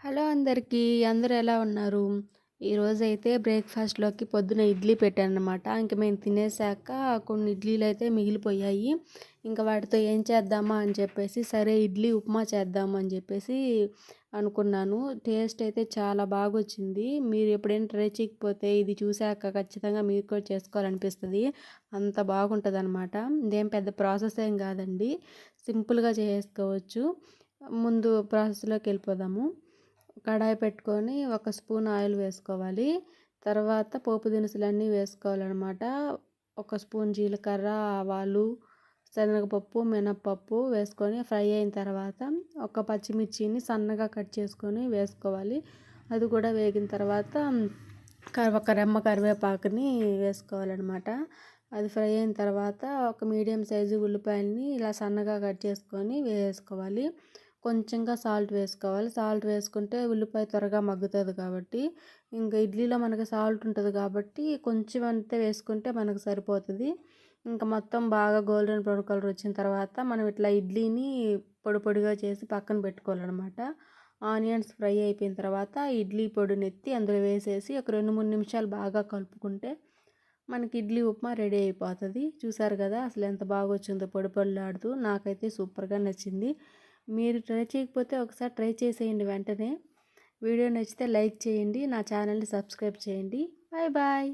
Hello అందరికీ. అందరూ ఎలా ఉన్నారు? ఈరోజైతే బ్రేక్‌ఫాస్ట్‌లోకి పొద్దున ఇడ్లీ పెట్టాననమాట. ఇంక మేము తినేసాక కొన్ని ఇడ్లీలైతే మిగిలిపోయాయి. ఇంక వాటితో ఏం చేద్దామా అని చెప్పేసి, సరే ఇడ్లీ ఉప్మా చేద్దాం అని చెప్పేసి అనుకున్నాను. టేస్ట్ అయితే చాలా బాగొచ్చింది. మీరు ఎప్పుడైనా ట్రై చేయకపోతే ఇది చూసాక ఖచ్చితంగా మీరు కూడా చేసుకోవాలనిపిస్తది. అంత బాగుంటదనమాట. ఇదేం పెద్ద ప్రాసెస్ ఏం కాదండి. సింపుల్‌గా చేసేసుకోవచ్చు. ముందు ప్రాసెస్‌లోకెళ్ళిపోదాము. కడాయి పెట్టుకొని ఒక స్పూన్ ఆయిల్ వేసుకోవాలి. తర్వాత పోపు దినుసులన్నీ వేసుకోవాలనమాట. ఒక స్పూన్ జీలకర్ర, ఆవాలు, శనగపప్పు, మినపప్పు వేసుకొని ఫ్రై అయిన తర్వాత ఒక పచ్చిమిర్చిని సన్నగా కట్ చేసుకొని వేసుకోవాలి. అది కూడా వేగిన తర్వాత ఒక రెమ్మ కరివేపాకుని వేసుకోవాలనమాట. అది ఫ్రై అయిన తర్వాత ఒక మీడియం సైజు ఉల్లిపాయలని ఇలా సన్నగా కట్ చేసుకొని వేసుకోవాలి. కొంచెంగా సాల్ట్ వేసుకోవాలి. సాల్ట్ వేసుకుంటే ఉల్లిపాయ త్వరగా మగ్గుతుంది కాబట్టి, ఇంకా ఇడ్లీలో మనకి సాల్ట్ ఉంటుంది కాబట్టి కొంచెం అంతే వేసుకుంటే మనకు సరిపోతుంది. ఇంకా మొత్తం బాగా గోల్డెన్ బ్రౌన్ కలర్ వచ్చిన తర్వాత మనం ఇట్లా ఇడ్లీని పొడి పొడిగా చేసి పక్కన పెట్టుకోవాలన్నమాట. ఆనియన్స్ ఫ్రై అయిపోయిన తర్వాత ఇడ్లీ పొడిని ఎత్తి అందులో వేసేసి ఒక 2-3 నిమిషాలు బాగా కలుపుకుంటే మనకి ఇడ్లీ ఉప్మా రెడీ అయిపోతుంది. చూసారు కదా అసలు ఎంత బాగా వచ్చిందో పొడి పొడిలాడుతూ. నాకైతే సూపర్గా నచ్చింది. మీరు ట్రై చేయకపోతే ఒకసారి ట్రై చేసేయండి వెంటనే. వీడియో నచ్చితే లైక్ చేయండి. నా ఛానల్ని సబ్స్క్రైబ్ చేయండి. Bye bye.